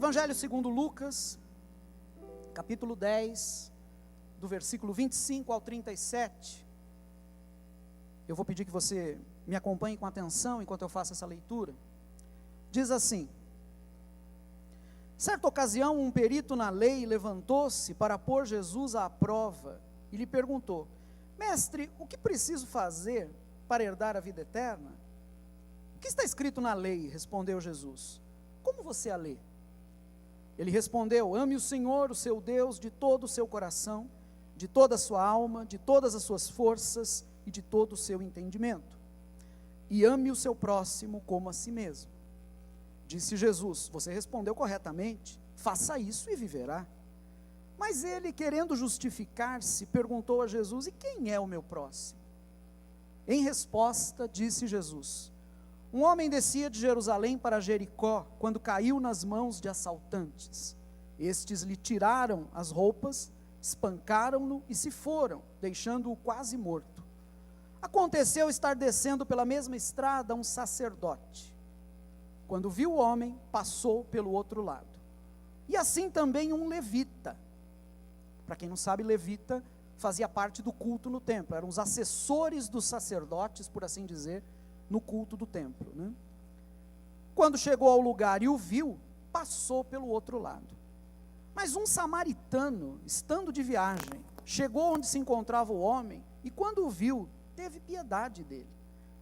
Evangelho segundo Lucas, capítulo 10, do versículo 25 ao 37. Eu vou pedir que você me acompanhe com atenção enquanto eu faço essa leitura. Diz assim: certa ocasião, um perito na lei levantou-se para pôr Jesus à prova e lhe perguntou: mestre, o que preciso fazer para herdar a vida eterna? O que está escrito na lei? Respondeu Jesus. Como você a lê? Ele respondeu: ame o Senhor, o seu Deus, de todo o seu coração, de toda a sua alma, de todas as suas forças e de todo o seu entendimento. E ame o seu próximo como a si mesmo. Disse Jesus: você respondeu corretamente, faça isso e viverá. Mas ele, querendo justificar-se, perguntou a Jesus: e quem é o meu próximo? Em resposta, disse Jesus: um homem descia de Jerusalém para Jericó, quando caiu nas mãos de assaltantes. Estes lhe tiraram as roupas, espancaram-no e se foram, deixando-o quase morto. Aconteceu estar descendo pela mesma estrada um sacerdote. Quando viu o homem, passou pelo outro lado. E assim também um levita. Para quem não sabe, levita fazia parte do culto no templo, eram os assessores dos sacerdotes, por assim dizer, no culto do templo, né? Quando chegou ao lugar e o viu, passou pelo outro lado. Mas um samaritano, estando de viagem, chegou onde se encontrava o homem, e quando o viu, teve piedade dele.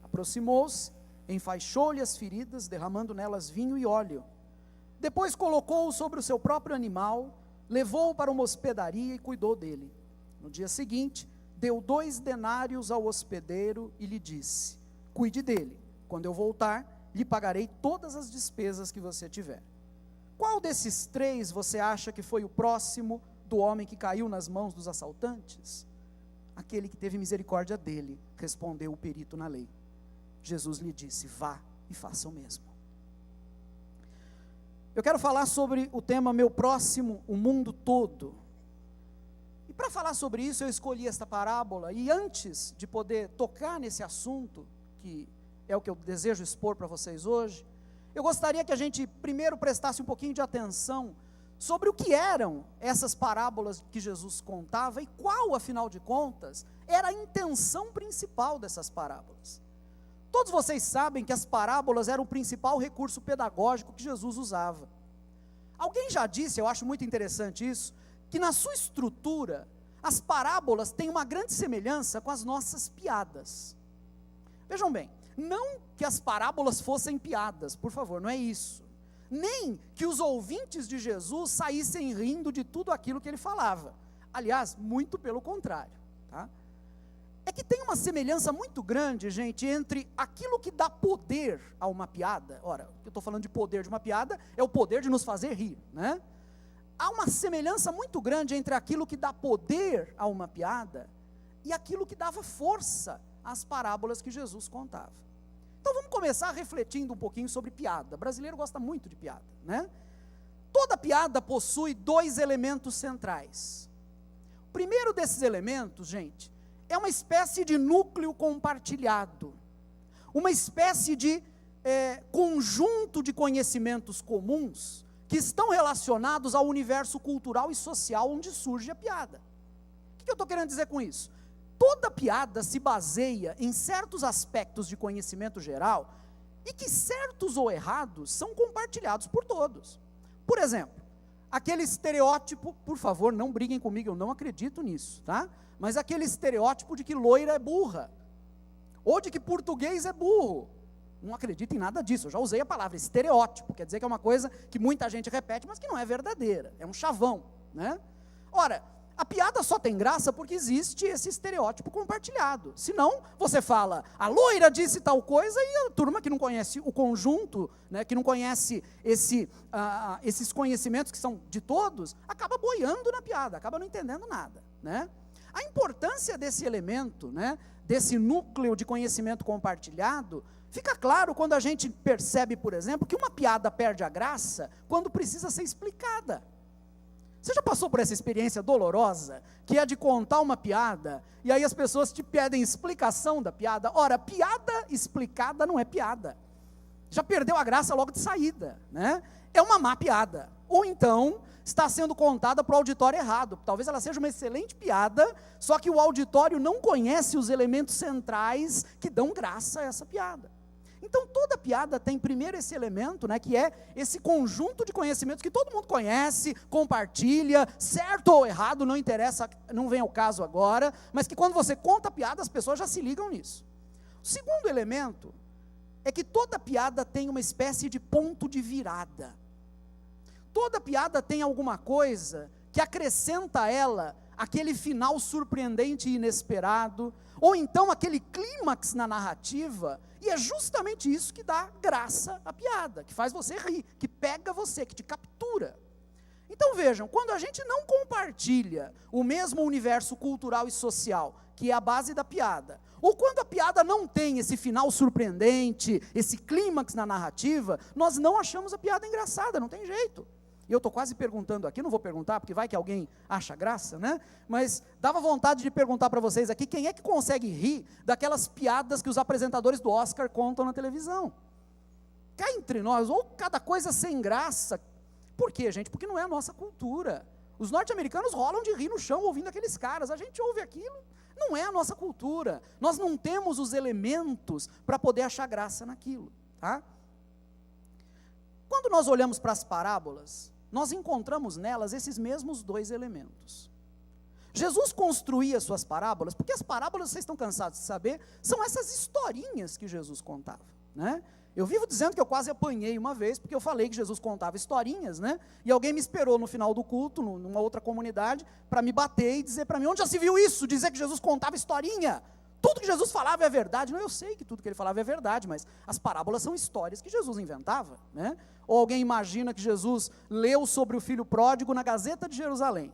Aproximou-se, enfaixou-lhe as feridas, derramando nelas vinho e óleo. Depois colocou-o sobre o seu próprio animal, levou-o para uma hospedaria e cuidou dele. No dia seguinte, deu 2 denários ao hospedeiro e lhe disse: cuide dele, quando eu voltar, lhe pagarei todas as despesas que você tiver. Qual desses 3 você acha que foi o próximo do homem que caiu nas mãos dos assaltantes? Aquele que teve misericórdia dele, respondeu o perito na lei. Jesus lhe disse: vá e faça o mesmo. Eu quero falar sobre o tema meu próximo, o mundo todo. E para falar sobre isso, eu escolhi esta parábola, e antes de poder tocar nesse assunto, que é o que eu desejo expor para vocês hoje, eu gostaria que a gente primeiro prestasse um pouquinho de atenção sobre o que eram essas parábolas que Jesus contava e qual, afinal de contas, era a intenção principal dessas parábolas. Todos vocês sabem que as parábolas eram o principal recurso pedagógico que Jesus usava. Alguém já disse, eu acho muito interessante isso, que na sua estrutura, as parábolas têm uma grande semelhança com as nossas piadas. Vejam bem, não que as parábolas fossem piadas, por favor, não é isso. Nem que os ouvintes de Jesus saíssem rindo de tudo aquilo que ele falava. Aliás, muito pelo contrário, tá? É que tem uma semelhança muito grande, gente, entre aquilo que dá poder a uma piada. Ora, eu estou falando de poder de uma piada, é o poder de nos fazer rir, né? Há uma semelhança muito grande entre aquilo que dá poder a uma piada e aquilo que dava força às parábolas que Jesus contava. Então vamos começar refletindo um pouquinho sobre piada. O brasileiro gosta muito de piada, né? Toda piada possui 2 elementos centrais. O primeiro desses elementos, gente, é uma espécie de núcleo compartilhado, uma espécie de conjunto de conhecimentos comuns que estão relacionados ao universo cultural e social onde surge a piada. O que eu estou querendo dizer com isso? Toda piada se baseia em certos aspectos de conhecimento geral e que, certos ou errados, são compartilhados por todos. Por exemplo, aquele estereótipo, por favor, não briguem comigo, eu não acredito nisso, tá? Mas aquele estereótipo de que loira é burra, ou de que português é burro. Não acredito em nada disso, eu já usei a palavra estereótipo, quer dizer que é uma coisa que muita gente repete, mas que não é verdadeira, é um chavão, né? Ora, a piada só tem graça porque existe esse estereótipo compartilhado. Senão, você fala, a loira disse tal coisa, e a turma que não conhece o conjunto, né, que não conhece esses conhecimentos que são de todos, acaba boiando na piada, acaba não entendendo nada, né? A importância desse elemento, né, desse núcleo de conhecimento compartilhado, fica claro quando a gente percebe, por exemplo, que uma piada perde a graça quando precisa ser explicada. Você já passou por essa experiência dolorosa, que é de contar uma piada, e aí as pessoas te pedem explicação da piada? Ora, piada explicada não é piada. Já perdeu a graça logo de saída, né? É uma má piada, ou então está sendo contada para o auditório errado. Talvez ela seja uma excelente piada, só que o auditório não conhece os elementos centrais que dão graça a essa piada. Então toda piada tem primeiro esse elemento, né, que é esse conjunto de conhecimentos que todo mundo conhece, compartilha, certo ou errado, não interessa, não vem ao caso agora, mas que quando você conta a piada as pessoas já se ligam nisso. O segundo elemento é que toda piada tem uma espécie de ponto de virada. Toda piada tem alguma coisa que acrescenta a ela aquele final surpreendente e inesperado, ou então aquele clímax na narrativa, e é justamente isso que dá graça à piada, que faz você rir, que pega você, que te captura. Então vejam, quando a gente não compartilha o mesmo universo cultural e social, que é a base da piada, ou quando a piada não tem esse final surpreendente, esse clímax na narrativa, nós não achamos a piada engraçada, não tem jeito. E eu estou quase perguntando aqui, não vou perguntar, porque vai que alguém acha graça, né? Mas dava vontade de perguntar para vocês aqui, quem é que consegue rir daquelas piadas que os apresentadores do Oscar contam na televisão? Cá entre nós, ou cada coisa sem graça. Por quê, gente? Porque não é a nossa cultura. Os norte-americanos rolam de rir no chão ouvindo aqueles caras, a gente ouve aquilo, não é a nossa cultura. Nós não temos os elementos para poder achar graça naquilo, tá? Quando nós olhamos para as parábolas, nós encontramos nelas esses mesmos dois elementos. Jesus construía suas parábolas, porque as parábolas, vocês estão cansados de saber, são essas historinhas que Jesus contava, né? Eu vivo dizendo que eu quase apanhei uma vez, porque eu falei que Jesus contava historinhas, né? E alguém me esperou no final do culto, numa outra comunidade, para me bater e dizer para mim, onde já se viu isso? Dizer que Jesus contava historinha? Tudo que Jesus falava é verdade. Não, eu sei que tudo que ele falava é verdade, mas as parábolas são histórias que Jesus inventava, né? Ou alguém imagina que Jesus leu sobre o filho pródigo na Gazeta de Jerusalém.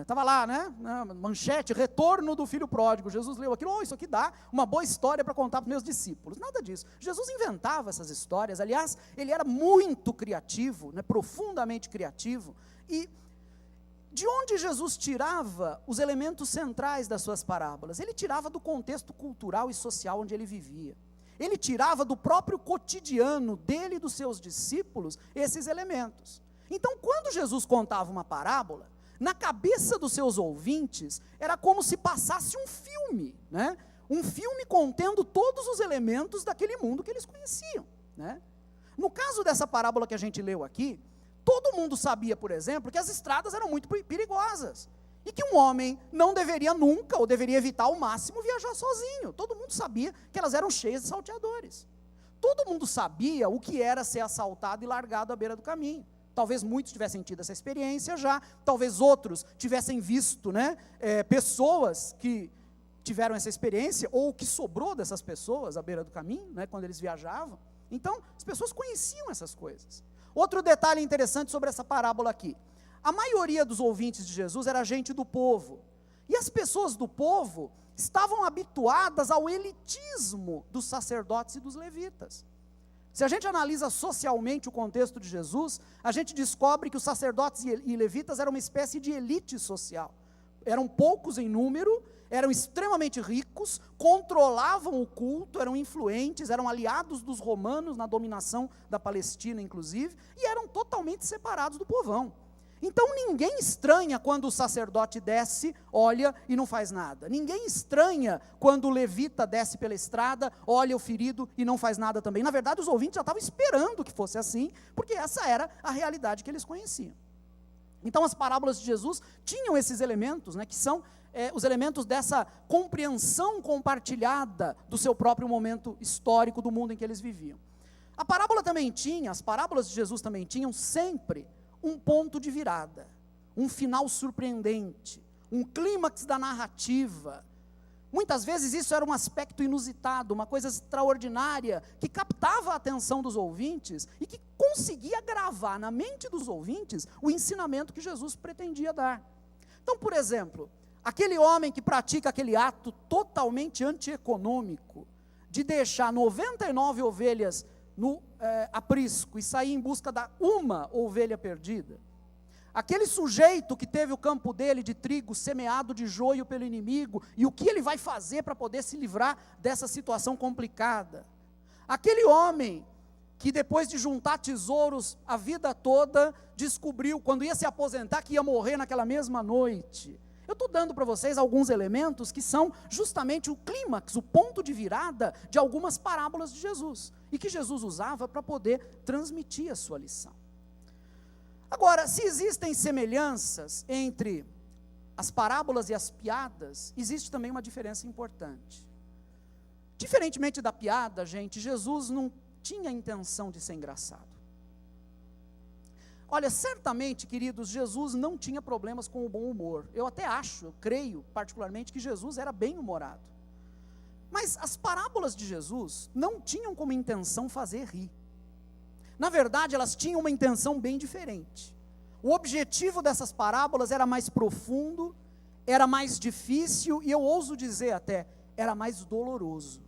Estava lá, né? Manchete, retorno do filho pródigo. Jesus leu aquilo, isso aqui dá uma boa história para contar para os meus discípulos. Nada disso. Jesus inventava essas histórias. Aliás, ele era muito criativo, né? Profundamente criativo. E de onde Jesus tirava os elementos centrais das suas parábolas? Ele tirava do contexto cultural e social onde ele vivia. Ele tirava do próprio cotidiano dele e dos seus discípulos esses elementos. Então, quando Jesus contava uma parábola, na cabeça dos seus ouvintes, era como se passasse um filme, né? Um filme contendo todos os elementos daquele mundo que eles conheciam, né? No caso dessa parábola que a gente leu aqui, todo mundo sabia, por exemplo, que as estradas eram muito perigosas, e que um homem não deveria nunca, ou deveria evitar ao máximo, viajar sozinho. Todo mundo sabia que elas eram cheias de salteadores. Todo mundo sabia o que era ser assaltado e largado à beira do caminho. Talvez muitos tivessem tido essa experiência já, talvez outros tivessem visto, né, pessoas que tiveram essa experiência, ou o que sobrou dessas pessoas à beira do caminho, né, quando eles viajavam. Então, as pessoas conheciam essas coisas. Outro detalhe interessante sobre essa parábola aqui, a maioria dos ouvintes de Jesus era gente do povo, e as pessoas do povo estavam habituadas ao elitismo dos sacerdotes e dos levitas. Se a gente analisa socialmente o contexto de Jesus, a gente descobre que os sacerdotes e levitas eram uma espécie de elite social. Eram poucos em número, eram extremamente ricos, controlavam o culto, eram influentes, eram aliados dos romanos na dominação da Palestina, inclusive, e eram totalmente separados do povão. Então ninguém estranha quando o sacerdote desce, olha e não faz nada. Ninguém estranha quando o levita desce pela estrada, olha o ferido e não faz nada também. Na verdade, os ouvintes já estavam esperando que fosse assim, porque essa era a realidade que eles conheciam. Então as parábolas de Jesus tinham esses elementos, né, que são os elementos dessa compreensão compartilhada do seu próprio momento histórico, do mundo em que eles viviam. A parábola também tinha, as parábolas de Jesus também tinham sempre um ponto de virada, um final surpreendente, um clímax da narrativa. Muitas vezes isso era um aspecto inusitado, uma coisa extraordinária, que captava a atenção dos ouvintes e que conseguia gravar na mente dos ouvintes o ensinamento que Jesus pretendia dar. Então, por exemplo, aquele homem que pratica aquele ato totalmente antieconômico, de deixar 99 ovelhas no aprisco e sair em busca da uma ovelha perdida. Aquele sujeito que teve o campo dele de trigo semeado de joio pelo inimigo, e o que ele vai fazer para poder se livrar dessa situação complicada. Aquele homem que depois de juntar tesouros a vida toda, descobriu, quando ia se aposentar, que ia morrer naquela mesma noite. Eu estou dando para vocês alguns elementos que são justamente o clímax, o ponto de virada de algumas parábolas de Jesus, e que Jesus usava para poder transmitir a sua lição. Agora, se existem semelhanças entre as parábolas e as piadas, existe também uma diferença importante. Diferentemente da piada, gente, Jesus não tinha a intenção de ser engraçado. Olha, certamente, queridos, Jesus não tinha problemas com o bom humor. Eu até acho, eu creio particularmente que Jesus era bem humorado. Mas as parábolas de Jesus não tinham como intenção fazer rir. Na verdade, elas tinham uma intenção bem diferente. O objetivo dessas parábolas era mais profundo, era mais difícil e eu ouso dizer até, era mais doloroso.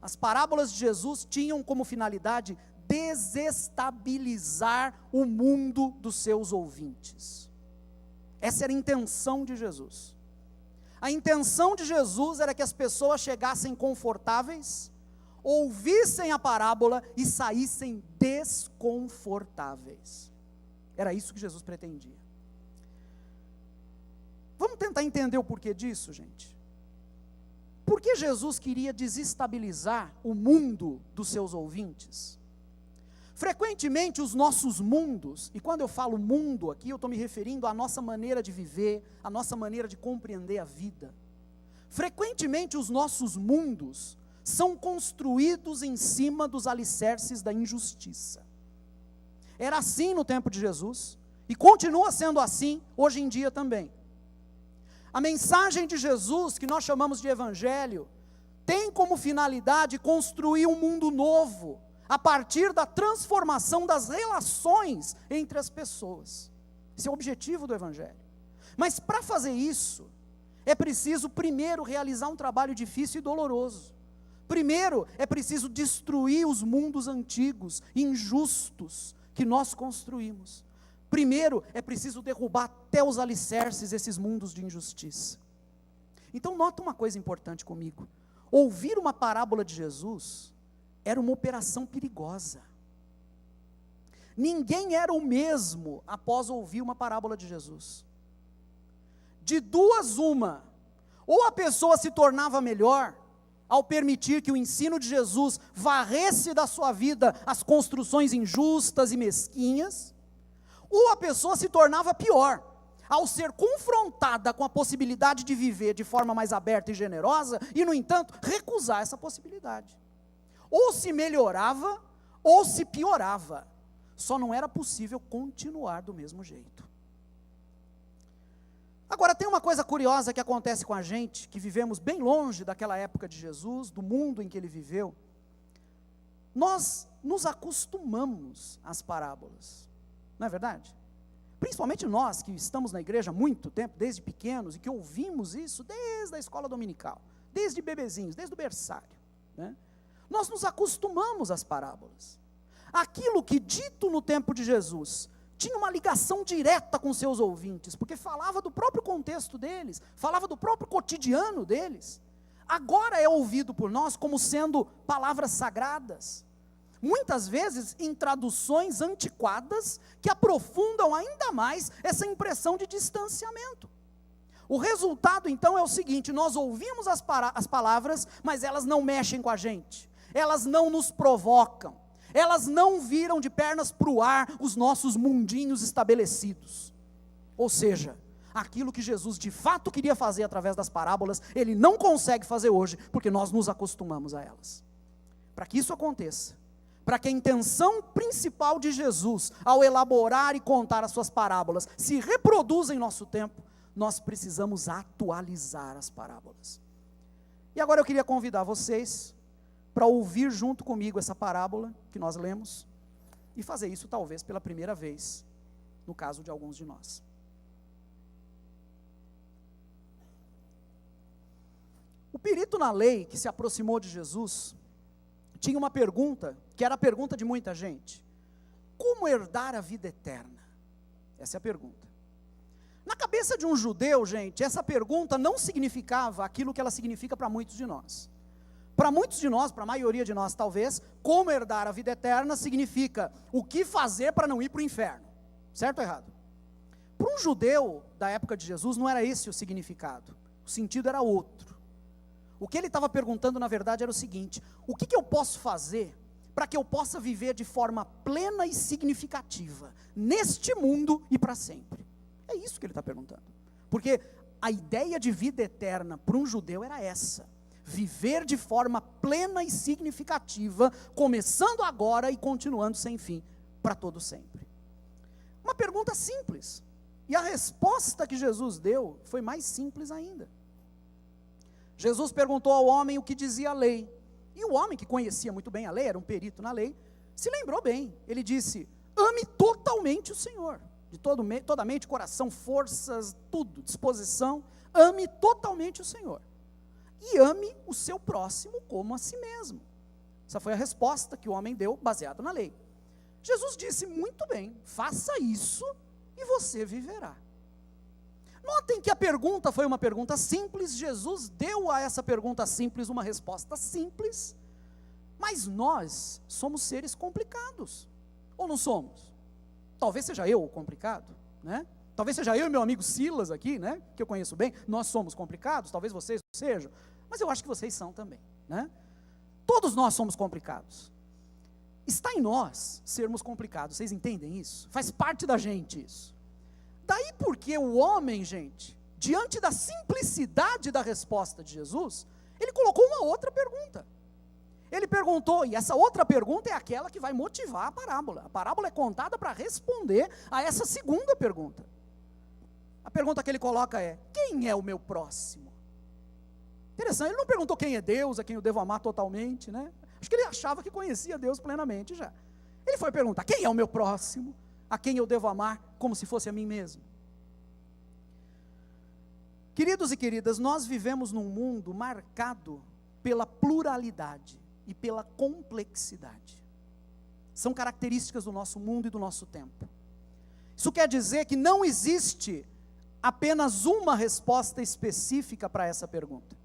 As parábolas de Jesus tinham como finalidade desestabilizar o mundo dos seus ouvintes. Essa era a intenção de Jesus. A intenção de Jesus era que as pessoas chegassem confortáveis, ouvissem a parábola e saíssem desconfortáveis. Era isso que Jesus pretendia. Vamos tentar entender o porquê disso, gente? Por que Jesus queria desestabilizar o mundo dos seus ouvintes? Frequentemente os nossos mundos, e quando eu falo mundo aqui, eu estou me referindo à nossa maneira de viver, à nossa maneira de compreender a vida. Frequentemente os nossos mundos são construídos em cima dos alicerces da injustiça. Era assim no tempo de Jesus, e continua sendo assim hoje em dia também. A mensagem de Jesus, que nós chamamos de evangelho, tem como finalidade construir um mundo novo, a partir da transformação das relações entre as pessoas. Esse é o objetivo do evangelho. Mas para fazer isso, é preciso primeiro realizar um trabalho difícil e doloroso. Primeiro, é preciso destruir os mundos antigos, injustos, que nós construímos. Primeiro, é preciso derrubar até os alicerces esses mundos de injustiça. Então, nota uma coisa importante comigo. Ouvir uma parábola de Jesus era uma operação perigosa. Ninguém era o mesmo após ouvir uma parábola de Jesus. De duas uma, ou a pessoa se tornava melhor, ao permitir que o ensino de Jesus varresse da sua vida as construções injustas e mesquinhas, ou a pessoa se tornava pior, ao ser confrontada com a possibilidade de viver de forma mais aberta e generosa, e no entanto, recusar essa possibilidade. Ou se melhorava, ou se piorava, só não era possível continuar do mesmo jeito. Agora, tem uma coisa curiosa que acontece com a gente, que vivemos bem longe daquela época de Jesus, do mundo em que ele viveu. Nós nos acostumamos às parábolas, não é verdade? Principalmente nós que estamos na igreja há muito tempo, desde pequenos, e que ouvimos isso desde a escola dominical, desde bebezinhos, desde o berçário, né? Nós nos acostumamos às parábolas. Aquilo que dito no tempo de Jesus tinha uma ligação direta com seus ouvintes, porque falava do próprio contexto deles, falava do próprio cotidiano deles. Agora é ouvido por nós como sendo palavras sagradas, muitas vezes em traduções antiquadas, que aprofundam ainda mais essa impressão de distanciamento. O resultado então é o seguinte: nós ouvimos as palavras, mas elas não mexem com a gente, elas não nos provocam, elas não viram de pernas para o ar os nossos mundinhos estabelecidos. Ou seja, aquilo que Jesus de fato queria fazer através das parábolas, ele não consegue fazer hoje, porque nós nos acostumamos a elas. Para que isso aconteça, para que a intenção principal de Jesus, ao elaborar e contar as suas parábolas, se reproduza em nosso tempo, nós precisamos atualizar as parábolas. E agora eu queria convidar vocês para ouvir junto comigo essa parábola que nós lemos, e fazer isso talvez pela primeira vez, no caso de alguns de nós. O perito na lei que se aproximou de Jesus, tinha uma pergunta, que era a pergunta de muita gente: como herdar a vida eterna? Essa é a pergunta. Na cabeça de um judeu, gente, essa pergunta não significava aquilo que ela significa para muitos de nós. para muitos de nós, para a maioria de nós talvez, como herdar a vida eterna significa o que fazer para não ir para o inferno. Certo ou errado? Para um judeu da época de Jesus não era esse o significado. O sentido era outro. O que ele estava perguntando na verdade era o seguinte: o que eu posso fazer para que eu possa viver de forma plena e significativa neste mundo e para sempre? É isso que ele está perguntando. Porque a ideia de vida eterna para um judeu era essa: viver de forma plena e significativa, começando agora e continuando sem fim, para todo sempre. Uma pergunta simples, e a resposta que Jesus deu foi mais simples ainda. Jesus perguntou ao homem o que dizia a lei, e o homem, que conhecia muito bem a lei, era um perito na lei, se lembrou bem. Ele disse: ame totalmente o Senhor, de toda a mente, coração, forças, tudo, disposição, ame totalmente o Senhor, e ame o seu próximo como a si mesmo. Essa foi a resposta que o homem deu, baseado na lei. Jesus disse: muito bem, faça isso e você viverá. Notem que a pergunta foi uma pergunta simples, Jesus deu a essa pergunta simples uma resposta simples, mas nós somos seres complicados, ou não somos? Talvez seja eu o complicado, né? Talvez seja eu e meu amigo Silas aqui, né, que eu conheço bem, nós somos complicados, talvez vocês não sejam, mas eu acho que vocês são também, né? Todos nós somos complicados. Está em nós sermos complicados, vocês entendem isso? Faz parte da gente isso. Daí porque o homem, gente, diante da simplicidade da resposta de Jesus, ele colocou uma outra pergunta. Ele perguntou, e essa outra pergunta é aquela que vai motivar a parábola. A parábola é contada para responder a essa segunda pergunta. A pergunta que ele coloca é: quem é o meu próximo? Interessante, ele não perguntou quem é Deus, a quem eu devo amar totalmente, né? Acho que ele achava que conhecia Deus plenamente já. Ele foi perguntar: quem é o meu próximo? A quem eu devo amar como se fosse a mim mesmo? Queridos e queridas, nós vivemos num mundo marcado pela pluralidade e pela complexidade. São características do nosso mundo e do nosso tempo. Isso quer dizer que não existe apenas uma resposta específica para essa pergunta.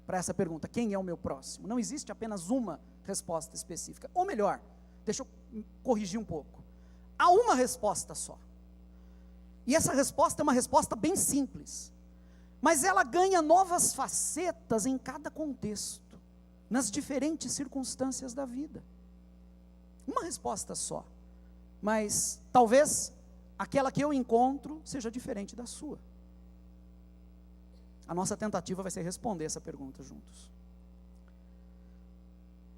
Para essa pergunta, quem é o meu próximo? Não existe apenas uma resposta específica. Ou melhor, deixa eu corrigir um pouco. Há uma resposta só. E essa resposta é uma resposta bem simples. Mas ela ganha novas facetas em cada contexto, nas diferentes circunstâncias da vida. Uma resposta só. Mas talvez aquela que eu encontro seja diferente da sua. A nossa tentativa vai ser responder essa pergunta juntos.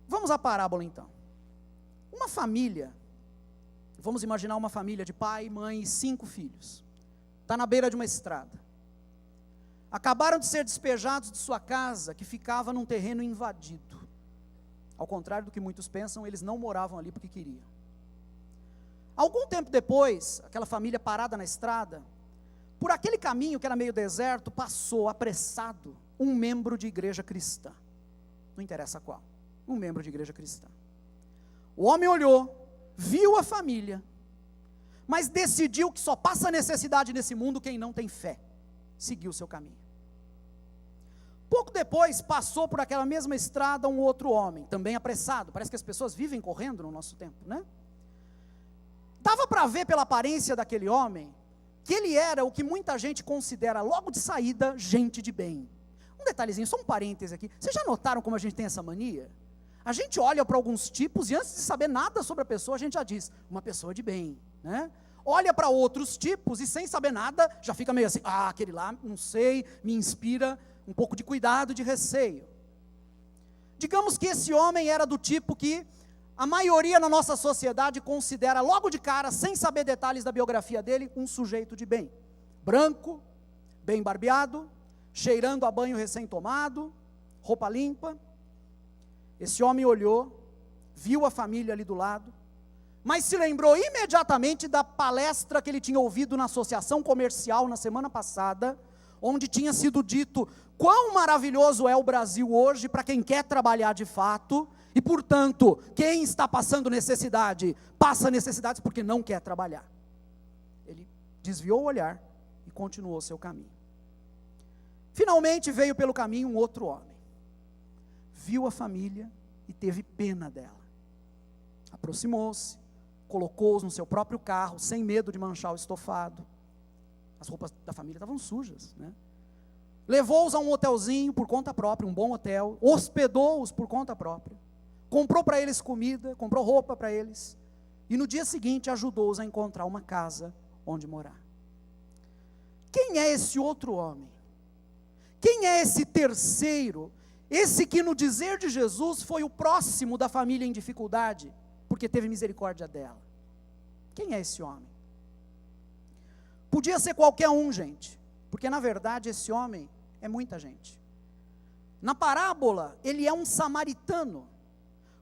Vamos à parábola então. Uma família, vamos imaginar uma família de pai, mãe e 5 filhos. Está na beira de uma estrada. Acabaram de ser despejados de sua casa, que ficava num terreno invadido. Ao contrário do que muitos pensam, eles não moravam ali porque queriam. Algum tempo depois, aquela família parada na estrada, por aquele caminho que era meio deserto, passou apressado um membro de igreja cristã. Não interessa qual. Um membro de igreja cristã. O homem olhou, viu a família, mas decidiu que só passa necessidade nesse mundo quem não tem fé. Seguiu o seu caminho. Pouco depois, passou por aquela mesma estrada um outro homem, também apressado. Parece que as pessoas vivem correndo no nosso tempo, né? Dava para ver pela aparência daquele homem que ele era o que muita gente considera logo de saída gente de bem. Um detalhezinho, só um parêntese aqui. Vocês já notaram como a gente tem essa mania? A gente olha para alguns tipos e antes de saber nada sobre a pessoa, a gente já diz, uma pessoa de bem, né? Olha para outros tipos e sem saber nada, já fica meio assim, aquele lá, não sei, me inspira um pouco de cuidado, de receio. Digamos que esse homem era do tipo que a maioria na nossa sociedade considera logo de cara, sem saber detalhes da biografia dele, um sujeito de bem. Branco, bem barbeado, cheirando a banho recém-tomado, roupa limpa. Esse homem olhou, viu a família ali do lado, mas se lembrou imediatamente da palestra que ele tinha ouvido na associação comercial na semana passada, onde tinha sido dito quão maravilhoso é o Brasil hoje para quem quer trabalhar de fato, e portanto, quem está passando necessidade, passa necessidades porque não quer trabalhar. Ele desviou o olhar e continuou seu caminho. Finalmente veio pelo caminho um outro homem. viu a família e teve pena dela. Aproximou-se, colocou-os no seu próprio carro, sem medo de manchar o estofado. As roupas da família estavam sujas, né? Levou-os a um hotelzinho por conta própria, um bom hotel, hospedou-os por conta própria, comprou para eles comida, comprou roupa para eles, e no dia seguinte ajudou-os a encontrar uma casa onde morar. Quem é esse outro homem? Quem é esse terceiro? Esse que no dizer de Jesus foi o próximo da família em dificuldade, porque teve misericórdia dela. Quem é esse homem? Podia ser qualquer um, gente, porque na verdade esse homem é muita gente. Na parábola, ele é um samaritano,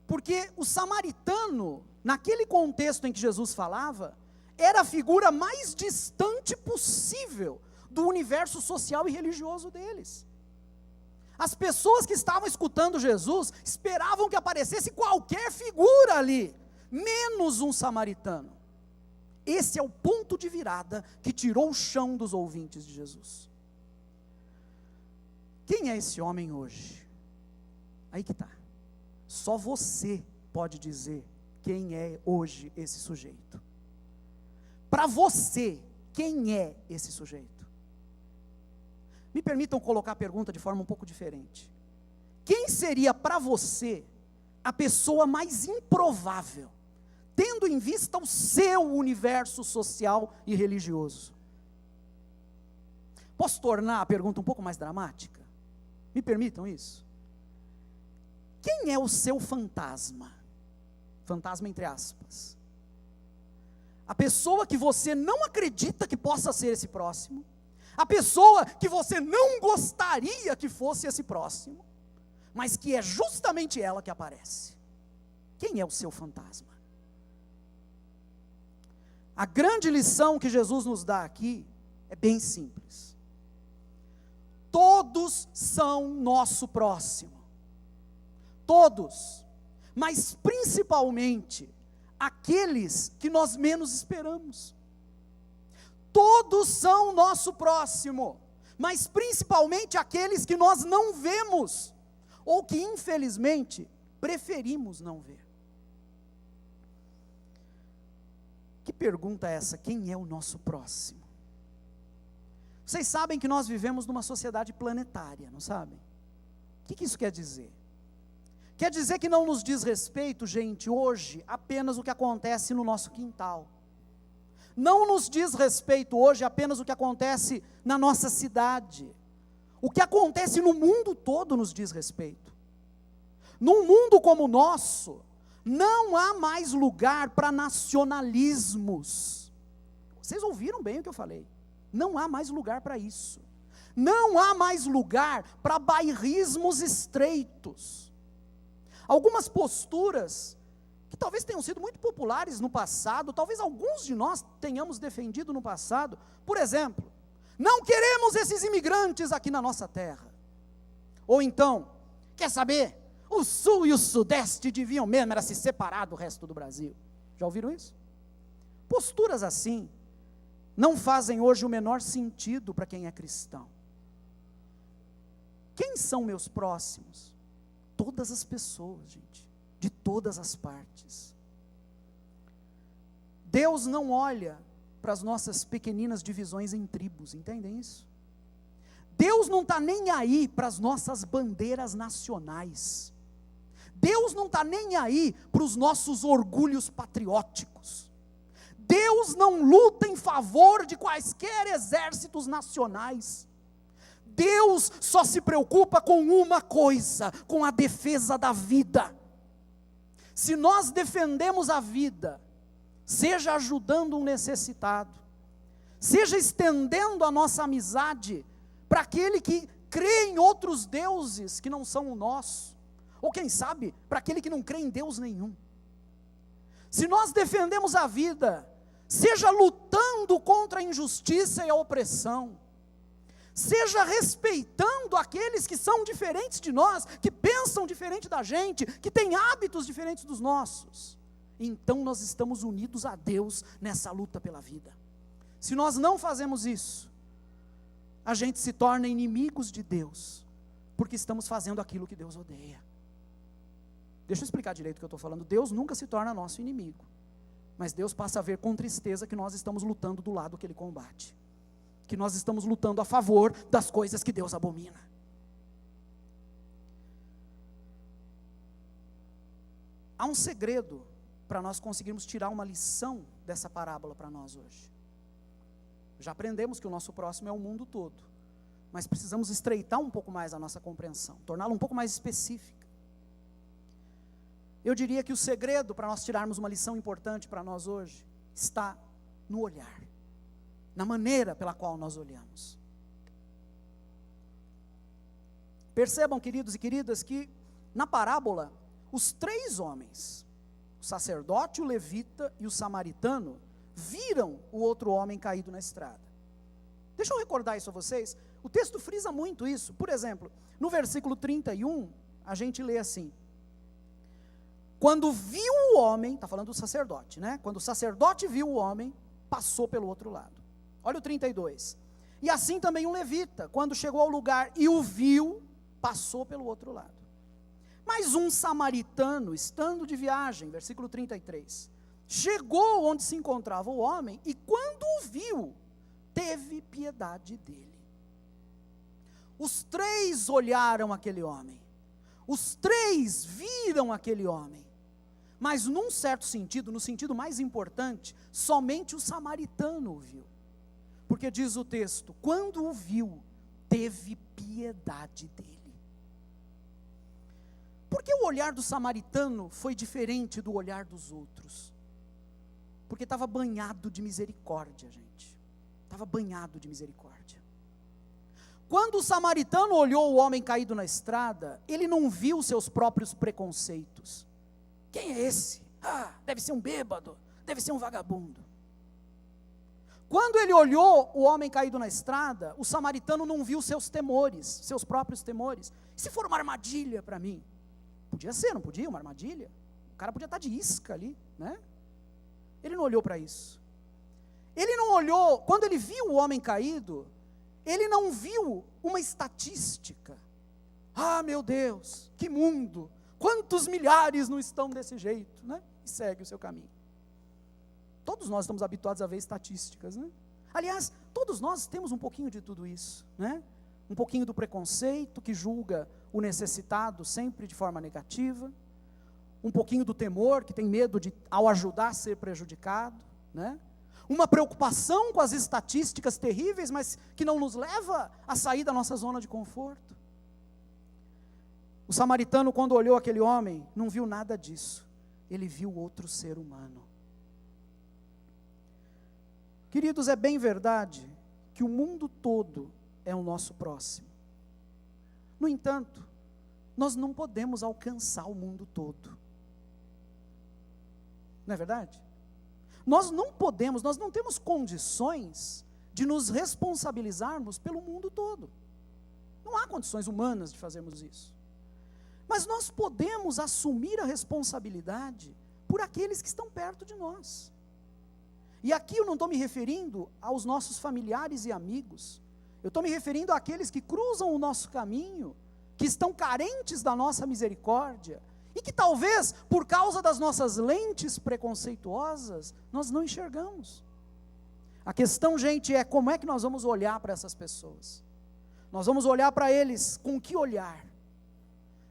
porque o samaritano, naquele contexto em que Jesus falava, era a figura mais distante possível do universo social e religioso deles. As pessoas que estavam escutando Jesus esperavam que aparecesse qualquer figura ali, menos um samaritano. Esse é o ponto de virada que tirou o chão dos ouvintes de Jesus. Quem é esse homem hoje? Aí que está. Só você pode dizer quem é hoje esse sujeito. Para você, quem é esse sujeito? Me permitam colocar a pergunta de forma um pouco diferente. Quem seria para você a pessoa mais improvável, tendo em vista o seu universo social e religioso? Posso tornar a pergunta um pouco mais dramática? Me permitam isso? Quem é o seu fantasma? Fantasma entre aspas. A pessoa que você não acredita que possa ser esse próximo, a pessoa que você não gostaria que fosse esse próximo, mas que é justamente ela que aparece. Quem é o seu fantasma? A grande lição que Jesus nos dá aqui é bem simples. Todos são nosso próximo. Todos. Mas principalmente aqueles que nós menos esperamos. Todos são nosso próximo, mas principalmente aqueles que nós não vemos, ou que infelizmente preferimos não ver. Que pergunta é essa? Quem é o nosso próximo? Vocês sabem que nós vivemos numa sociedade planetária, não sabem? O que isso quer dizer? Quer dizer que não nos diz respeito, gente, hoje, apenas o que acontece no nosso quintal. Não nos diz respeito hoje apenas o que acontece na nossa cidade. O que acontece no mundo todo nos diz respeito. Num mundo como o nosso, não há mais lugar para nacionalismos. Vocês ouviram bem o que eu falei? Não há mais lugar para isso. Não há mais lugar para bairrismos estreitos. Algumas posturas que talvez tenham sido muito populares no passado, talvez alguns de nós tenhamos defendido no passado. Por exemplo, não queremos esses imigrantes aqui na nossa terra. Ou então, quer saber? O sul e o sudeste deviam mesmo era se separar do resto do Brasil. Já ouviram isso? Posturas assim não fazem hoje o menor sentido para quem é cristão. Quem são meus próximos? Todas as pessoas, gente, de todas as partes. Deus não olha para as nossas pequeninas divisões em tribos, entendem isso? Deus não está nem aí para as nossas bandeiras nacionais. Deus não está nem aí para os nossos orgulhos patrióticos. Deus não luta em favor de quaisquer exércitos nacionais. Deus só se preocupa com uma coisa, com a defesa da vida. Se nós defendemos a vida, seja ajudando um necessitado, seja estendendo a nossa amizade para aquele que crê em outros deuses que não são o nosso, ou quem sabe, para aquele que não crê em Deus nenhum. Se nós defendemos a vida, seja lutando contra a injustiça e a opressão, seja respeitando aqueles que são diferentes de nós, que pensam diferente da gente, que têm hábitos diferentes dos nossos, então nós estamos unidos a Deus nessa luta pela vida. Se nós não fazemos isso, a gente se torna inimigos de Deus, porque estamos fazendo aquilo que Deus odeia. Deixa eu explicar direito o que eu estou falando. Deus nunca se torna nosso inimigo, mas Deus passa a ver com tristeza que nós estamos lutando do lado que Ele combate, que nós estamos lutando a favor das coisas que Deus abomina. Há um segredo para nós conseguirmos tirar uma lição dessa parábola para nós hoje. Já aprendemos que o nosso próximo é o mundo todo, mas precisamos estreitar um pouco mais a nossa compreensão, torná-la um pouco mais específica. Eu diria que o segredo para nós tirarmos uma lição importante para nós hoje está no olhar, na maneira pela qual nós olhamos. Percebam, queridos e queridas, que na parábola, os 3 homens, o sacerdote, o levita e o samaritano, viram o outro homem caído na estrada. Deixa eu recordar isso a vocês. O texto frisa muito isso. Por exemplo, no versículo 31, a gente lê assim: quando viu o homem, está falando do sacerdote, né? Quando o sacerdote viu o homem, passou pelo outro lado. Olha o 32. E assim também o levita, quando chegou ao lugar e o viu, passou pelo outro lado. Mas um samaritano, estando de viagem, versículo 33, chegou onde se encontrava o homem e quando o viu, teve piedade dele. Os 3 olharam aquele homem, os 3 viram aquele homem, mas num certo sentido, no sentido mais importante, somente o samaritano o viu, porque diz o texto, quando o viu, teve piedade dele. Por que o olhar do samaritano foi diferente do olhar dos outros? Porque estava banhado de misericórdia, gente. Estava banhado de misericórdia. Quando o samaritano olhou o homem caído na estrada, ele não viu seus próprios preconceitos. Quem é esse? Ah, deve ser um bêbado, deve ser um vagabundo. Quando ele olhou o homem caído na estrada, o samaritano não viu seus temores, seus próprios temores. Se for uma armadilha para mim? Podia ser, não podia? Uma armadilha? O cara podia estar de isca ali, né? Ele não olhou para isso. Ele não olhou, quando ele viu o homem caído, ele não viu uma estatística. Ah, meu Deus, que mundo! Quantos milhares não estão desse jeito, né? E segue o seu caminho. Todos nós estamos habituados a ver estatísticas, né? Aliás, todos nós temos um pouquinho de tudo isso, né? Um pouquinho do preconceito que julga o necessitado sempre de forma negativa, um pouquinho do temor que tem medo de, ao ajudar, ser prejudicado, né? Uma preocupação com as estatísticas terríveis, mas que não nos leva a sair da nossa zona de conforto. O samaritano, quando olhou aquele homem, não viu nada disso, ele viu outro ser humano. Queridos, é bem verdade que o mundo todo é o nosso próximo. No entanto, nós não podemos alcançar o mundo todo. Não é verdade? Nós não podemos, nós não temos condições de nos responsabilizarmos pelo mundo todo. Não há condições humanas de fazermos isso. Mas nós podemos assumir a responsabilidade por aqueles que estão perto de nós. E aqui eu não estou me referindo aos nossos familiares e amigos. Eu estou me referindo àqueles que cruzam o nosso caminho, que estão carentes da nossa misericórdia, e que talvez, por causa das nossas lentes preconceituosas, nós não enxergamos. A questão, gente, é como é que nós vamos olhar para essas pessoas? Nós vamos olhar para eles com que olhar?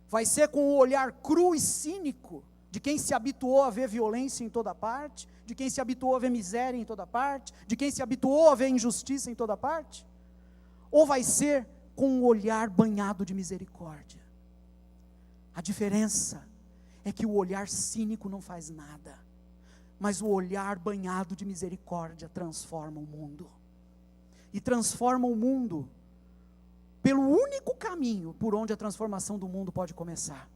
Vai ser com o olhar cru e cínico, de quem se habituou a ver violência em toda parte, de quem se habituou a ver miséria em toda parte, de quem se habituou a ver injustiça em toda parte? Ou vai ser com um olhar banhado de misericórdia? A diferença é que o olhar cínico não faz nada, mas o olhar banhado de misericórdia transforma o mundo. E transforma o mundo pelo único caminho por onde a transformação do mundo pode começar: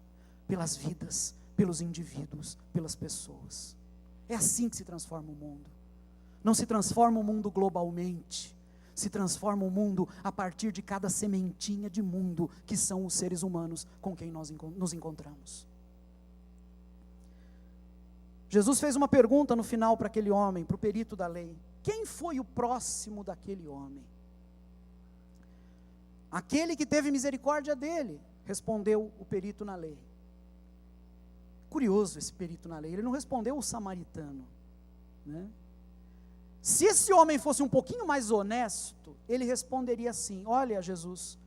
pelas vidas, pelos indivíduos, pelas pessoas. É assim que se transforma o mundo. Não se transforma o mundo globalmente, se transforma o mundo a partir de cada sementinha de mundo que são os seres humanos com quem nós nos encontramos. Jesus fez uma pergunta no final para aquele homem, para o perito da lei: quem foi o próximo daquele homem? Aquele que teve misericórdia dele, respondeu o perito na lei. curioso esse perito na lei, ele não respondeu o samaritano, né? Se esse homem fosse um pouquinho mais honesto, ele responderia assim: olha, Jesus,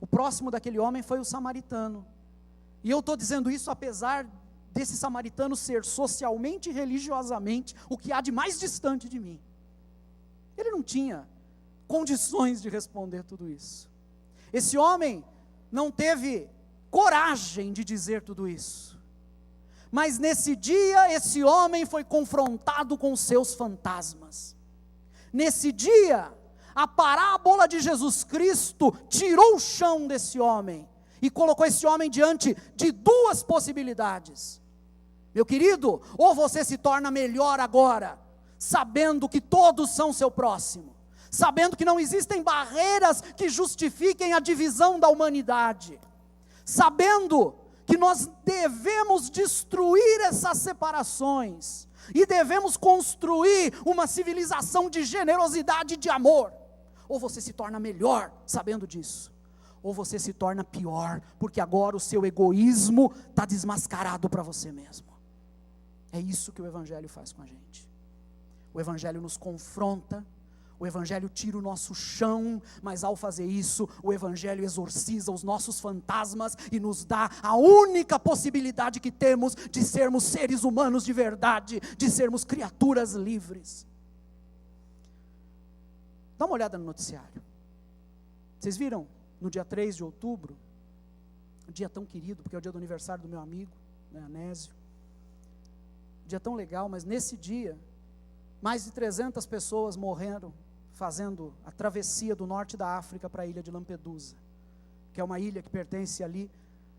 o próximo daquele homem foi o samaritano, e eu estou dizendo isso apesar desse samaritano ser socialmente e religiosamente o que há de mais distante de mim. Ele não tinha condições de responder tudo isso. Esse homem não teve coragem de dizer tudo isso. Mas nesse dia, esse homem foi confrontado com seus fantasmas. Nesse dia, a parábola de Jesus Cristo tirou o chão desse homem e colocou esse homem diante de duas possibilidades. Meu querido, ou você se torna melhor agora, sabendo que todos são seu próximo, sabendo que não existem barreiras que justifiquem a divisão da humanidade, sabendo que nós devemos destruir essas separações, e devemos construir uma civilização de generosidade e de amor. Ou você se torna melhor sabendo disso, ou você se torna pior, porque agora o seu egoísmo está desmascarado para você mesmo. É isso que o Evangelho faz com a gente. O Evangelho nos confronta, o Evangelho tira o nosso chão, mas ao fazer isso, o Evangelho exorciza os nossos fantasmas e nos dá a única possibilidade que temos de sermos seres humanos de verdade, de sermos criaturas livres. Dá uma olhada no noticiário. Vocês viram, no dia 3 de outubro, um dia tão querido, porque é o dia do aniversário do meu amigo, né, Anésio. Dia tão legal, mas nesse dia, mais de 300 pessoas morreram fazendo a travessia do norte da África para a ilha de Lampedusa, que é uma ilha que pertence ali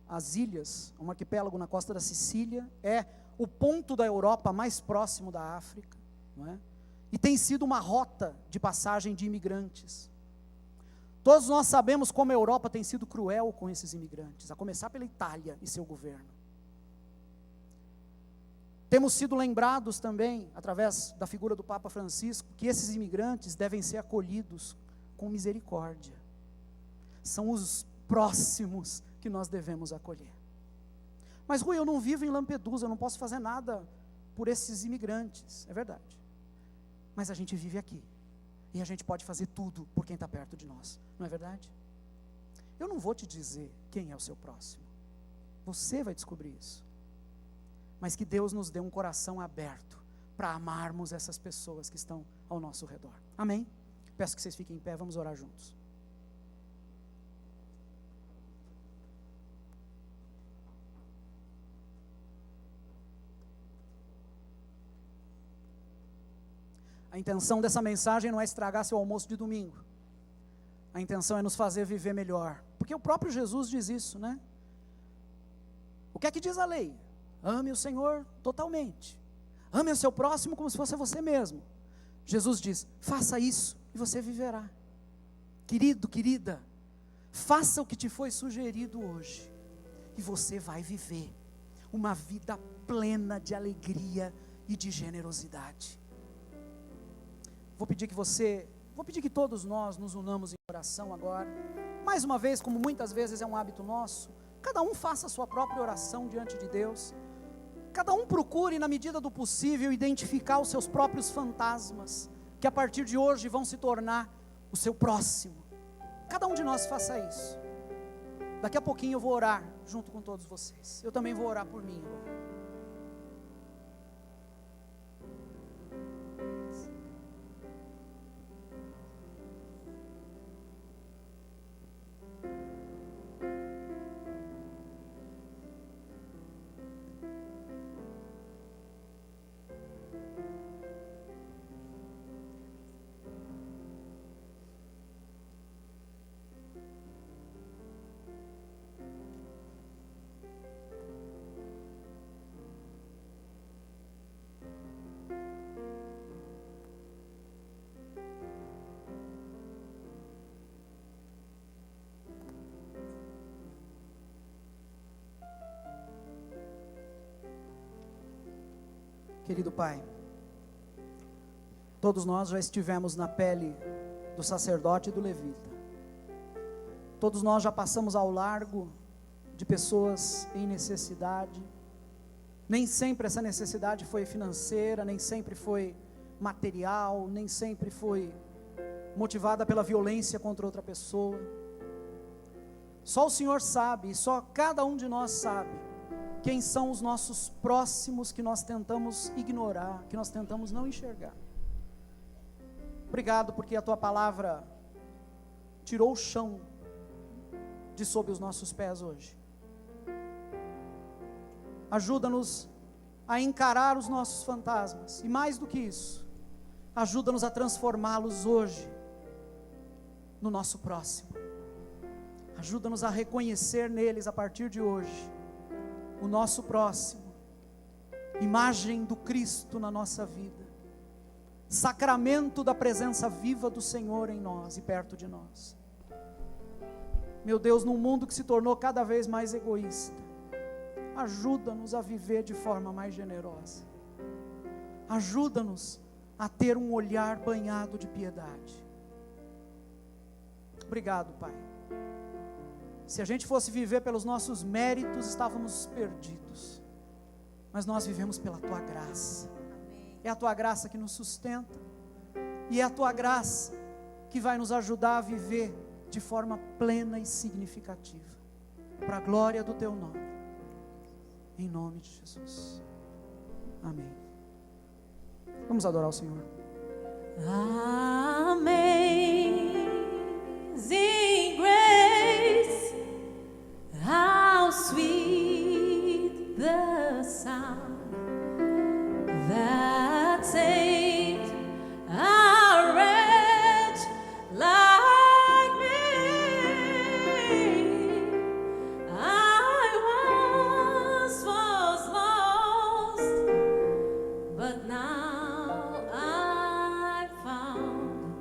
às ilhas, um arquipélago na costa da Sicília, é o ponto da Europa mais próximo da África, não é? E tem sido uma rota de passagem de imigrantes. Todos nós sabemos como a Europa tem sido cruel com esses imigrantes, a começar pela Itália e seu governo. Temos sido lembrados também, através da figura do Papa Francisco, que esses imigrantes devem ser acolhidos com misericórdia. São os próximos que nós devemos acolher. Mas Rui, eu não vivo em Lampedusa, eu não posso fazer nada por esses imigrantes. É verdade. Mas a gente vive aqui. E a gente pode fazer tudo por quem está perto de nós. Não é verdade? Eu não vou te dizer quem é o seu próximo. Você vai descobrir isso. Mas que Deus nos dê um coração aberto para amarmos essas pessoas que estão ao nosso redor. Amém? Peço que vocês fiquem em pé, vamos orar juntos. A intenção dessa mensagem não é estragar seu almoço de domingo. A intenção é nos fazer viver melhor. Porque o próprio Jesus diz isso, né? O que é que diz a lei? Ame o Senhor totalmente. Ame o seu próximo como se fosse você mesmo. Jesus diz, faça isso e você viverá. Querido, querida, faça o que te foi sugerido hoje. E você vai viver uma vida plena de alegria e de generosidade. Vou pedir que todos nós nos unamos em oração agora. Mais uma vez, como muitas vezes é um hábito nosso, cada um faça a sua própria oração diante de Deus. Cada um procure, na medida do possível, identificar os seus próprios fantasmas, que a partir de hoje vão se tornar o seu próximo. Cada um de nós faça isso. Daqui a pouquinho eu vou orar junto com todos vocês. Eu também vou orar por mim agora. Querido Pai, todos nós já estivemos na pele do sacerdote e do levita. Todos nós já passamos ao largo de pessoas em necessidade. Nem sempre essa necessidade foi financeira, nem sempre foi material, nem sempre foi motivada pela violência contra outra pessoa. Só o Senhor sabe, e só cada um de nós sabe, quem são os nossos próximos que nós tentamos ignorar, que nós tentamos não enxergar. Obrigado porque a Tua palavra tirou o chão de sob os nossos pés hoje. Ajuda-nos a encarar os nossos fantasmas, e mais do que isso, ajuda-nos a transformá-los hoje no nosso próximo. Ajuda-nos a reconhecer neles, a partir de hoje, o nosso próximo, imagem do Cristo na nossa vida, sacramento da presença viva do Senhor em nós e perto de nós. Meu Deus, num mundo que se tornou cada vez mais egoísta, ajuda-nos a viver de forma mais generosa. Ajuda-nos a ter um olhar banhado de piedade. Obrigado, Pai. Se a gente fosse viver pelos nossos méritos, estávamos perdidos. Mas nós vivemos pela Tua graça. É a Tua graça que nos sustenta. E é a Tua graça que vai nos ajudar a viver de forma plena e significativa. Para a glória do Teu nome. Em nome de Jesus. Amém. Vamos adorar o Senhor. Amazing grace, how sweet the sound that saved a wretch like me. I once was lost, but now I found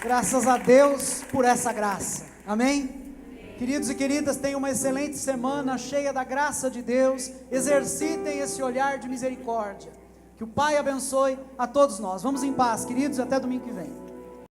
Graças a Deus por essa graça. Amém? Queridos e queridas, tenham uma excelente semana cheia da graça de Deus. Exercitem esse olhar de misericórdia. Que o Pai abençoe a todos nós. Vamos em paz, queridos, até domingo que vem.